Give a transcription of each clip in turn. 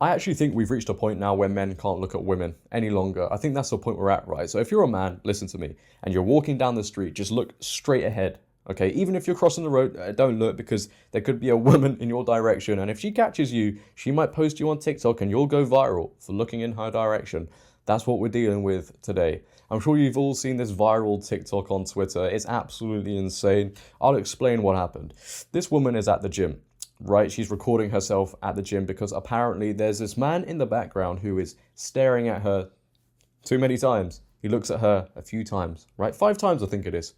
I actually think we've reached a point now where men can't look at women any longer. I think that's the point we're at, right? So if you're a man, listen to me, and you're walking down the street, just look straight ahead, okay? Even if you're crossing the road, don't look, because there could be a woman in your direction, and if she catches you, she might post you on TikTok and you'll go viral for looking in her direction. That's what we're dealing with today. I'm sure you've all seen this viral TikTok on Twitter. It's absolutely insane. I'll explain what happened. This woman is at the gym. Right, she's recording herself at the gym because apparently there's this man in the background who is staring at her too many times. He looks at her a few times, right? 5 times, I think it is.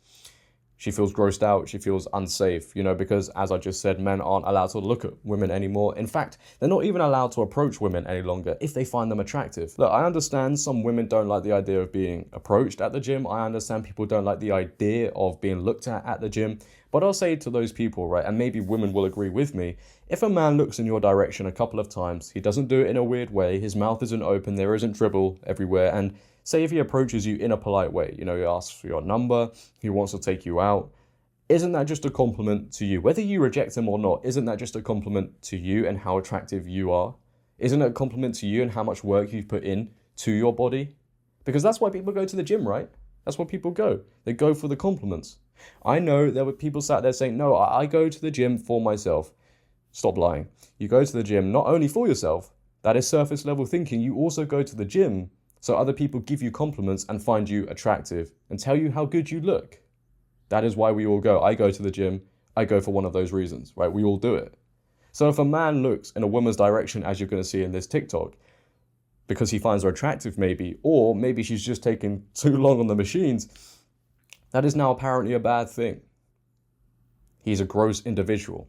She feels grossed out. She feels unsafe, you know, because as I just said, men aren't allowed to look at women anymore. In fact, they're not even allowed to approach women any longer if they find them attractive. Look, I understand some women don't like the idea of being approached at the gym. I understand people don't like the idea of being looked at the gym. But I'll say to those people, right, and maybe women will agree with me, if a man looks in your direction a couple of times, he doesn't do it in a weird way, his mouth isn't open, there isn't dribble everywhere, and say if he approaches you in a polite way, you know, he asks for your number, he wants to take you out, isn't that just a compliment to you? Whether you reject him or not, isn't that just a compliment to you and how attractive you are? Isn't it a compliment to you and how much work you've put in to your body? Because that's why people go to the gym, right? That's why people go. They go for the compliments. I know there were people sat there saying, no, I go to the gym for myself. Stop lying. You go to the gym not only for yourself, that is surface level thinking, you also go to the gym so other people give you compliments and find you attractive and tell you how good you look. That is why we all go. I go to the gym. I go for one of those reasons, right? We all do it. So if a man looks in a woman's direction, as you're going to see in this TikTok, because he finds her attractive maybe, or maybe she's just taking too long on the machines, that is now apparently a bad thing. He's a gross individual.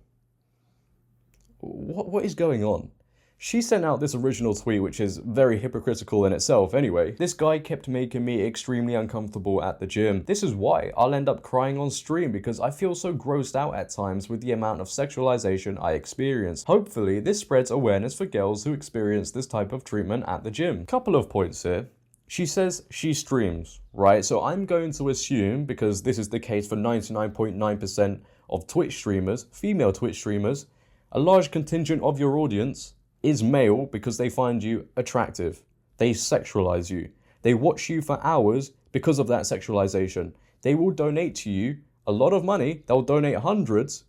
What is going on? She sent out this original tweet, which is very hypocritical in itself anyway. This guy kept making me extremely uncomfortable at the gym. This is why I'll end up crying on stream, because I feel so grossed out at times with the amount of sexualization I experience. Hopefully, this spreads awareness for girls who experience this type of treatment at the gym. Couple of points here. She says she streams, right? So I'm going to assume, because this is the case for 99.9% of Twitch streamers, female Twitch streamers, a large contingent of your audience is male because they find you attractive. They sexualize you. They watch you for hours because of that sexualization. They will donate to you a lot of money. They'll donate hundreds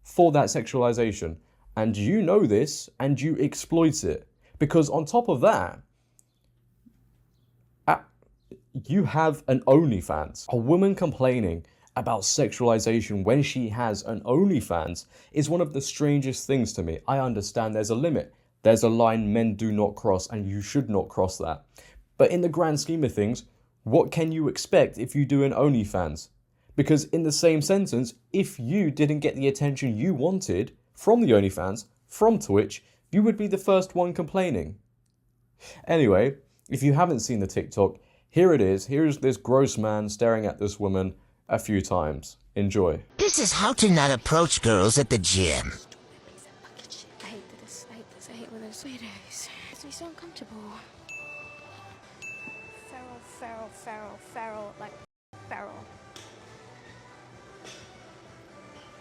for that sexualization. And you know this and you exploit it. Because on top of that, you have an OnlyFans. A woman complaining about sexualization when she has an OnlyFans is one of the strangest things to me. I understand there's a limit. There's a line men do not cross, and you should not cross that. But in the grand scheme of things, what can you expect if you do an OnlyFans? Because in the same sentence, if you didn't get the attention you wanted from the OnlyFans, from Twitch, you would be the first one complaining. Anyway, if you haven't seen the TikTok, here it is. Here's this gross man staring at this woman a few times. Enjoy. This is how to not approach girls at the gym. I hate this. I hate when there's Maydays. It's me so uncomfortable. Feral, like feral.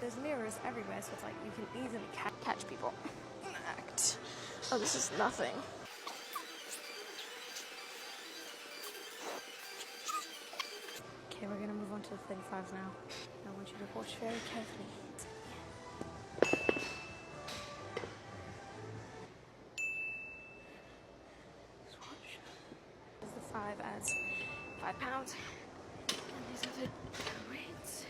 There's mirrors everywhere, so it's like you can easily catch people. Act. Oh, this is nothing. Okay, we're gonna move on to the 35s now. I want you to watch very carefully. Just watch. There's the 5 as £5. And these are the rates.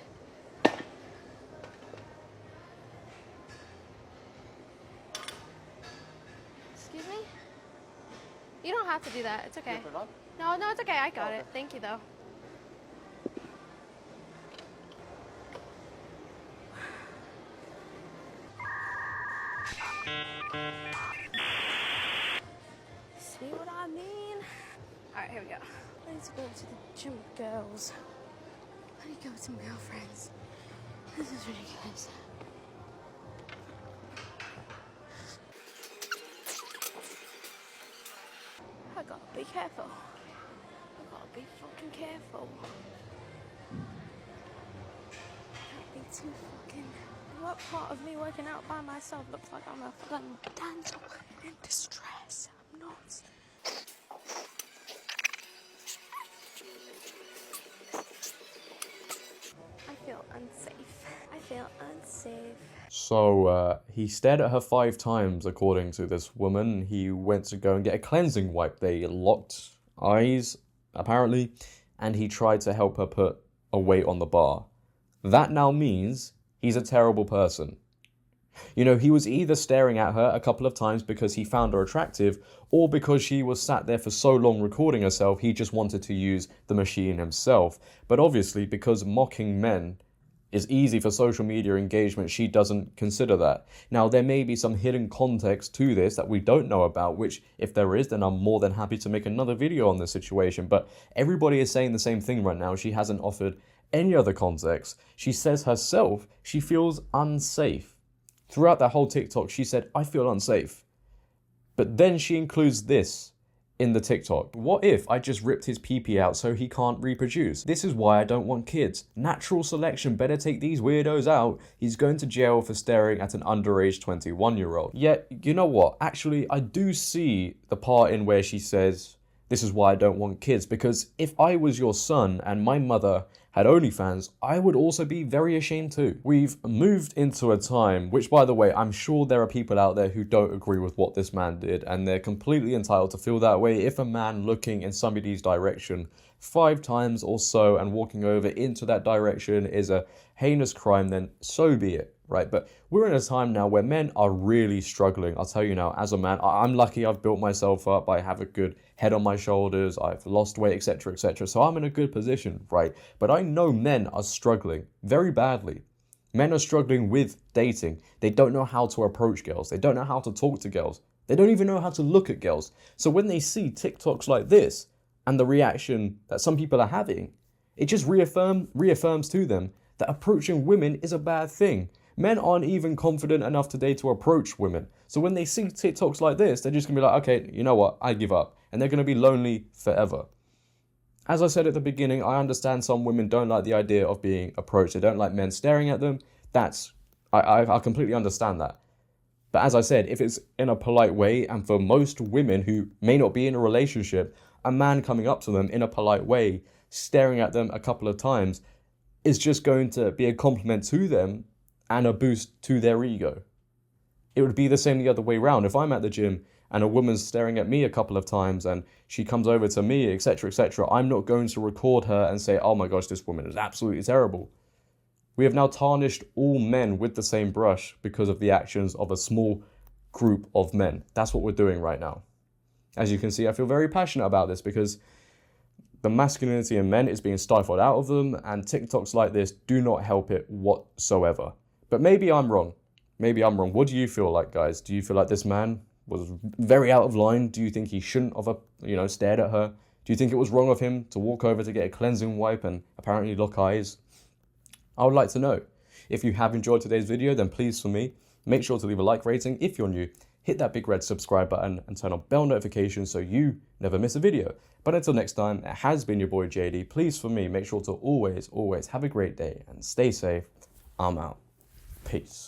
Excuse me? You don't have to do that. It's okay. No, it's okay. I got it. Thank you, though. See what I mean? Alright, here we go. Let's go to the gym with girls. Let me go with some girlfriends. This is ridiculous. I gotta be careful. I gotta be fucking careful. Don't be too fucking What part of me working out by myself looks like I'm a fucking damsel in distress? I'm not. I feel unsafe. I feel unsafe. So he stared at her 5 times, according to this woman. He went to go and get a cleansing wipe. They locked eyes, apparently, and he tried to help her put a weight on the bar. That now means he's a terrible person. You know, he was either staring at her a couple of times because he found her attractive, or because she was sat there for so long recording herself, he just wanted to use the machine himself. But obviously, because mocking men is easy for social media engagement, she doesn't consider that. Now, there may be some hidden context to this that we don't know about, which if there is, then I'm more than happy to make another video on this situation. But everybody is saying the same thing right now. She hasn't offered any other context. She says herself she feels unsafe. Throughout that whole TikTok, she said, I feel unsafe. But then she includes this in the TikTok. What if I just ripped his pee-pee out so he can't reproduce? This is why I don't want kids. Natural selection, better take these weirdos out. He's going to jail for staring at an underage 21-year-old. Yet, you know what? Actually, I do see the part in where she says, this is why I don't want kids, because if I was your son and my mother had OnlyFans, I would also be very ashamed too. We've moved into a time, which by the way, I'm sure there are people out there who don't agree with what this man did, and they're completely entitled to feel that way. If a man looking in somebody's direction 5 times or so and walking over into that direction is a heinous crime, then so be it, right? But we're in a time now where men are really struggling. I'll tell you now, as a man, I'm lucky I've built myself up. I have a good head on my shoulders. I've lost weight, etc., etc. So I'm in a good position, right? But I know men are struggling very badly. Men are struggling with dating. They don't know how to approach girls. They don't know how to talk to girls. They don't even know how to look at girls. So when they see TikToks like this and the reaction that some people are having, it just reaffirms to them that approaching women is a bad thing. Men aren't even confident enough today to approach women. So when they see TikToks like this, they're just gonna be like, okay, you know what, I give up. And they're gonna be lonely forever. As I said at the beginning, I understand some women don't like the idea of being approached. They don't like men staring at them. I completely understand that. But as I said, if it's in a polite way, and for most women who may not be in a relationship, a man coming up to them in a polite way, staring at them a couple of times, is just going to be a compliment to them and a boost to their ego. It would be the same the other way around. If I'm at the gym and a woman's staring at me a couple of times and she comes over to me, etc., etc., I'm not going to record her and say, oh my gosh, this woman is absolutely terrible. We have now tarnished all men with the same brush because of the actions of a small group of men. That's what we're doing right now. As you can see, I feel very passionate about this because the masculinity in men is being stifled out of them, and TikToks like this do not help it whatsoever. But maybe I'm wrong. Maybe I'm wrong. What do you feel like, guys? Do you feel like this man was very out of line? Do you think he shouldn't have, stared at her? Do you think it was wrong of him to walk over to get a cleansing wipe and apparently lock eyes? I would like to know. If you have enjoyed today's video, then please, for me, make sure to leave a like rating. If you're new, hit that big red subscribe button and turn on bell notifications so you never miss a video. But until next time, it has been your boy JD. Please, for me, make sure to always have a great day and stay safe. I'm out. Peace.